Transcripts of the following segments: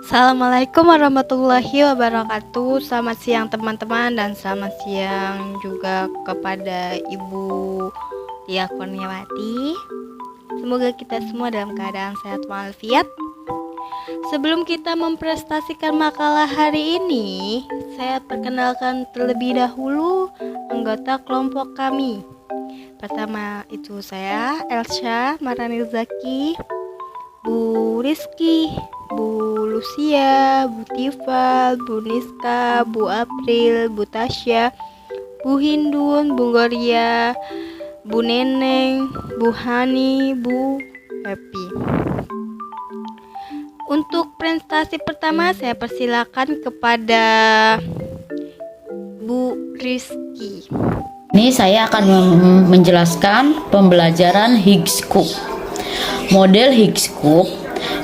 Assalamualaikum warahmatullahi wabarakatuh. Selamat siang teman-teman dan selamat siang juga kepada Ibu Tia Kurniawati. Semoga kita semua dalam keadaan sehat walafiat. Sebelum kita mempresentasikan makalah hari ini, saya perkenalkan terlebih dahulu anggota kelompok kami. Pertama itu saya, Elsha Maranil Zaki, Bu Rizky, Bu Lucia, Bu Tifal, Bu Niska, Bu April, Bu Tasya, Bu Hindun, Bu Gloria, Bu Neneng, Bu Hani, Bu Happy. Untuk presentasi pertama saya persilakan kepada Bu Rizky. Ini saya akan menjelaskan pembelajaran Higgs Cube. Model Higgs Cube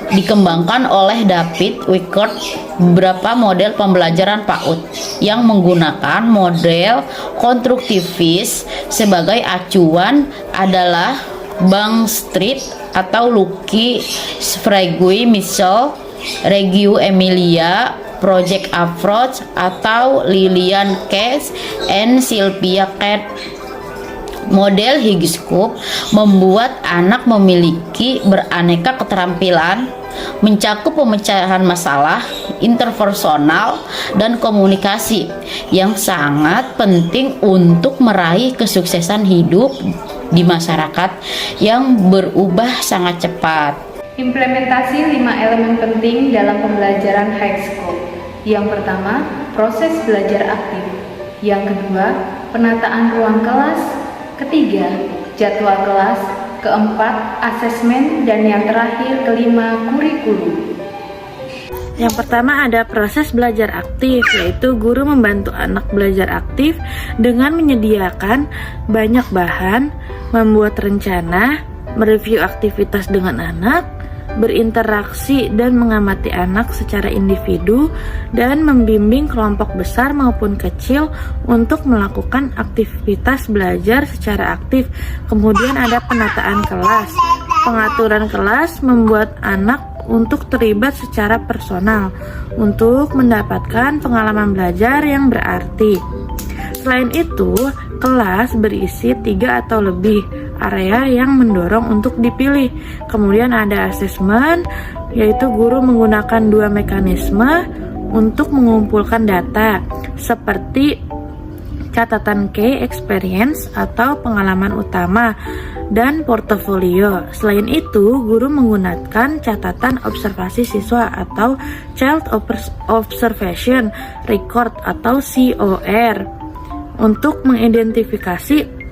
dikembangkan oleh David Wickert. Beberapa model pembelajaran PAUD yang menggunakan model konstruktivis sebagai acuan adalah Bang-Street atau Lucky Sprague, Michel, Reggio Emilia, Project Approach atau Lillian Case and Sylvia Cat. Model Higgs Cube membuat anak memiliki beraneka keterampilan, mencakup pemecahan masalah, interpersonal, dan komunikasi yang sangat penting untuk meraih kesuksesan hidup di masyarakat yang berubah sangat cepat. Implementasi 5 elemen penting dalam pembelajaran Higgs Cube. Yang pertama, proses belajar aktif. Yang kedua, penataan ruang kelas. Ketiga, jadwal kelas. Keempat, asesmen. Dan yang terakhir, kelima, kurikulum. Yang pertama ada proses belajar aktif, yaitu guru membantu anak belajar aktif dengan menyediakan banyak bahan, membuat rencana, mereview aktivitas dengan anak, berinteraksi dan mengamati anak secara individu, dan membimbing kelompok besar maupun kecil untuk melakukan aktivitas belajar secara aktif. Kemudian ada penataan kelas. Pengaturan kelas membuat anak untuk terlibat secara personal untuk mendapatkan pengalaman belajar yang berarti. Selain itu, kelas berisi 3 atau lebih area yang mendorong untuk dipilih. Kemudian ada asesmen, yaitu guru menggunakan 2 mekanisme untuk mengumpulkan data seperti catatan key experience atau pengalaman utama dan portofolio. Selain itu, guru menggunakan catatan observasi siswa atau Child Observation Record atau COR untuk mengidentifikasi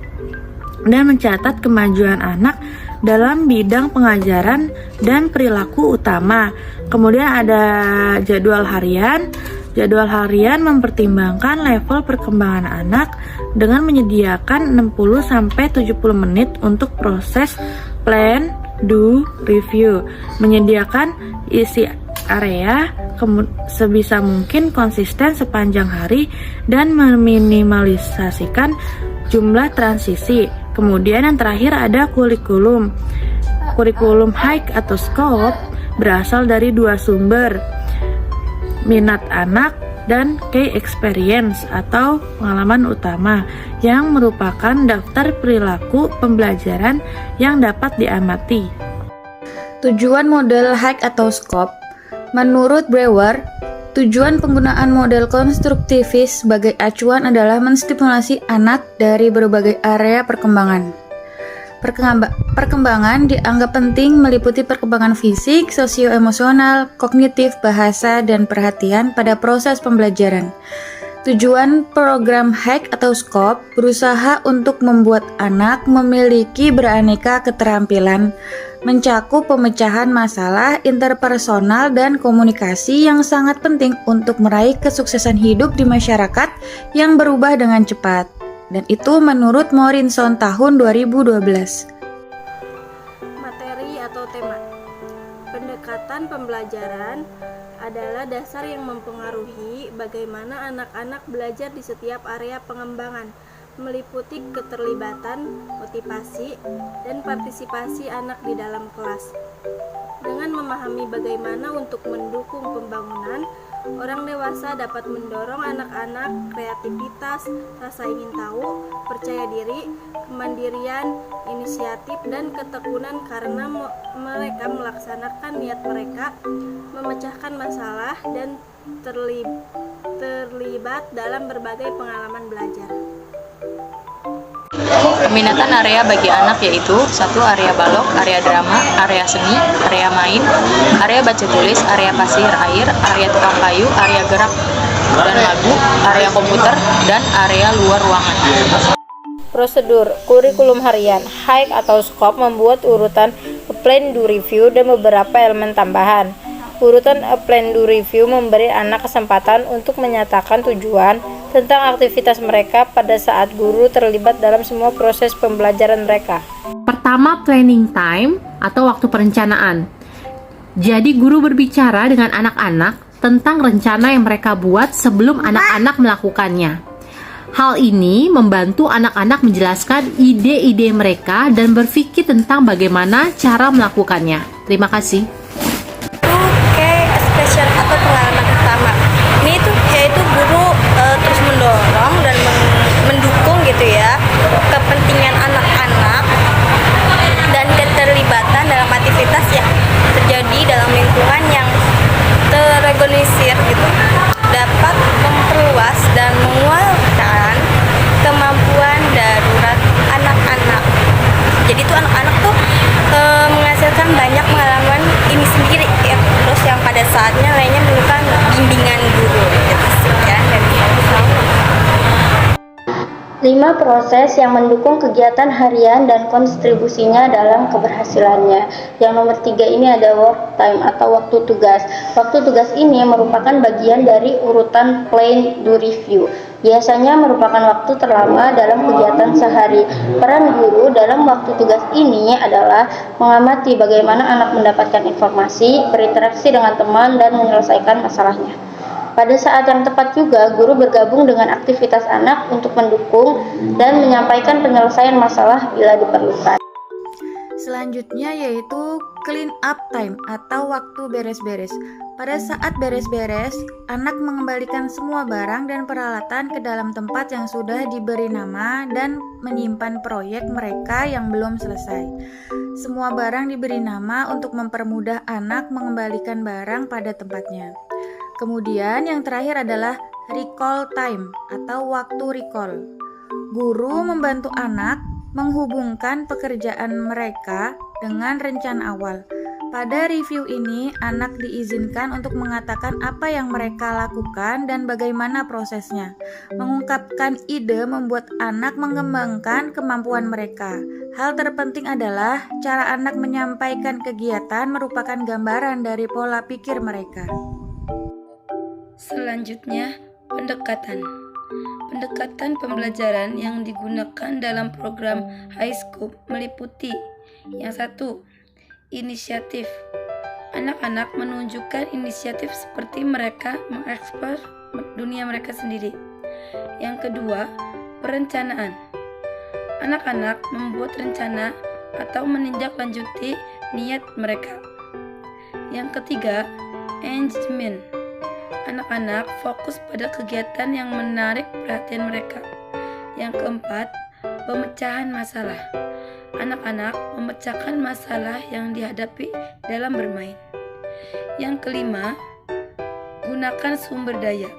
dan mencatat kemajuan anak dalam bidang pengajaran dan perilaku utama. Kemudian ada jadwal harian. Jadwal harian mempertimbangkan level perkembangan anak dengan menyediakan 60-70 menit untuk proses plan, do, review. Menyediakan isi area sebisa mungkin konsisten sepanjang hari dan meminimalisasikan jumlah transisi. Kemudian yang terakhir ada kurikulum. Kurikulum high atau scope berasal dari 2 sumber, minat anak dan key experience atau pengalaman utama, yang merupakan daftar perilaku pembelajaran yang dapat diamati. Tujuan model high atau scope. Menurut Brewer, tujuan penggunaan model konstruktivis sebagai acuan adalah menstimulasi anak dari berbagai area perkembangan. Perkembangan dianggap penting meliputi perkembangan fisik, sosioemosional, kognitif, bahasa, dan perhatian pada proses pembelajaran. Tujuan program Higgs atau Scope berusaha untuk membuat anak memiliki beraneka keterampilan, mencakup pemecahan masalah, interpersonal, dan komunikasi yang sangat penting untuk meraih kesuksesan hidup di masyarakat yang berubah dengan cepat. Dan itu menurut Morinson tahun 2012. Materi atau tema. Pendekatan pembelajaran adalah dasar yang mempengaruhi bagaimana anak-anak belajar di setiap area pengembangan, meliputi keterlibatan, motivasi, dan partisipasi anak di dalam kelas. Dengan memahami bagaimana untuk mendukung pembangunan, orang dewasa dapat mendorong anak-anak kreativitas, rasa ingin tahu, percaya diri, kemandirian, inisiatif, dan ketekunan karena mereka melaksanakan niat mereka, memecahkan masalah, dan terlibat dalam berbagai pengalaman belajar. Peminatan area bagi anak yaitu 1. Area balok, area drama, area seni, area main, area baca tulis, area pasir air, area tukang kayu, area gerak dan lagu, area komputer, dan area luar ruangan. Prosedur kurikulum harian hike atau skop membuat urutan plan do review dan beberapa elemen tambahan. Urutan plan do review memberi anak kesempatan untuk menyatakan tujuan tentang aktivitas mereka pada saat guru terlibat dalam semua proses pembelajaran mereka. Pertama, planning time atau waktu perencanaan. Jadi guru berbicara dengan anak-anak tentang rencana yang mereka buat sebelum anak-anak melakukannya. Hal ini membantu anak-anak menjelaskan ide-ide mereka dan berpikir tentang bagaimana cara melakukannya. Terima kasih. Special atau pengalaman pertama ini tuh yaitu guru terus mendorong dan mendukung gitu ya kepentingan anak-anak dan keterlibatan dalam aktivitas yang terjadi dalam lingkungan yang terorganisir gitu, dapat memperluas dan menguatkan kemampuan darurat anak-anak. Jadi tuh anak-anak tuh menghasilkan banyak pengalaman ini sendiri ya. Terus yang pada saatnya lainnya memerlukan bimbingan guru. Itu sih ya dari saya. 5 proses yang mendukung kegiatan harian dan kontribusinya dalam keberhasilannya. Yang nomor 3 ini ada work time atau waktu tugas. Waktu tugas ini merupakan bagian dari urutan plan do review. Biasanya merupakan waktu terlama dalam kegiatan sehari. Peran guru dalam waktu tugas ini adalah mengamati bagaimana anak mendapatkan informasi, berinteraksi dengan teman, dan menyelesaikan masalahnya. Pada saat yang tepat juga, guru bergabung dengan aktivitas anak untuk mendukung dan menyampaikan penyelesaian masalah bila diperlukan. Selanjutnya yaitu clean up time atau waktu beres-beres. Pada saat beres-beres, anak mengembalikan semua barang dan peralatan ke dalam tempat yang sudah diberi nama dan menyimpan proyek mereka yang belum selesai. Semua barang diberi nama untuk mempermudah anak mengembalikan barang pada tempatnya. Kemudian yang terakhir adalah recall time atau waktu recall. Guru membantu anak menghubungkan pekerjaan mereka dengan rencana awal. Pada review ini, anak diizinkan untuk mengatakan apa yang mereka lakukan dan bagaimana prosesnya. Mengungkapkan ide membuat anak mengembangkan kemampuan mereka. Hal terpenting adalah cara anak menyampaikan kegiatan merupakan gambaran dari pola pikir mereka. Selanjutnya, pendekatan. Pendekatan pembelajaran yang digunakan dalam program HighScope meliputi yang 1. Inisiatif. Anak-anak menunjukkan inisiatif seperti mereka mengeksplor dunia mereka sendiri. Yang kedua, perencanaan. Anak-anak membuat rencana atau menindaklanjuti niat mereka. Yang ketiga, engagement. Anak-anak fokus pada kegiatan yang menarik perhatian mereka. Yang keempat, pemecahan masalah. Anak-anak memecahkan masalah yang dihadapi dalam bermain. Yang kelima, gunakan sumber daya.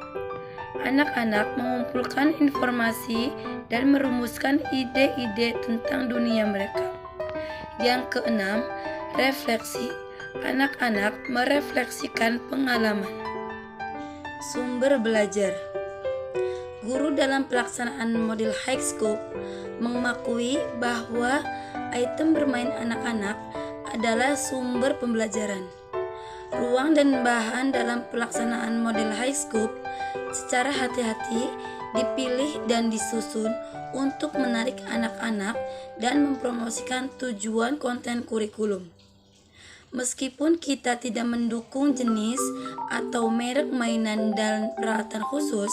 Anak-anak mengumpulkan informasi dan merumuskan ide-ide tentang dunia mereka. Yang keenam, refleksi. Anak-anak merefleksikan pengalaman. Sumber belajar. Guru dalam pelaksanaan model HighScope mengakui bahwa item bermain anak-anak adalah sumber pembelajaran. Ruang dan bahan dalam pelaksanaan model HighScope secara hati-hati dipilih dan disusun untuk menarik anak-anak dan mempromosikan tujuan konten kurikulum. Meskipun kita tidak mendukung jenis atau merek mainan dan peralatan khusus,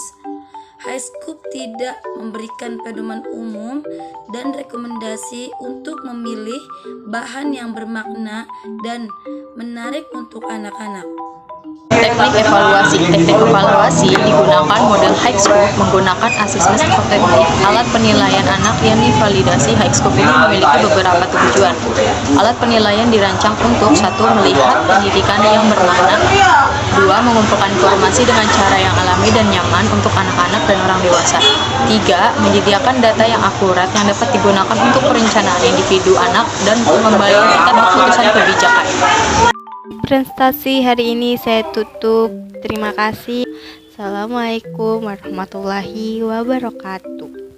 HighScope tidak memberikan pedoman umum dan rekomendasi untuk memilih bahan yang bermakna dan menarik untuk anak-anak. Teknik evaluasi. Teknik evaluasi digunakan model HighScope menggunakan asesmen kognitif. Alat penilaian anak yang divalidasi HighScope ini memiliki beberapa tujuan. Alat penilaian dirancang untuk 1. Melihat pendidikan yang bermakna, 2. Mengumpulkan informasi dengan cara yang alami dan nyaman untuk anak-anak dan orang dewasa, 3. Menyediakan data yang akurat yang dapat digunakan untuk perencanaan individu anak dan membalikkan keputusan kebijakan. Presentasi hari ini saya tutup. Terima kasih. Assalamualaikum warahmatullahi wabarakatuh.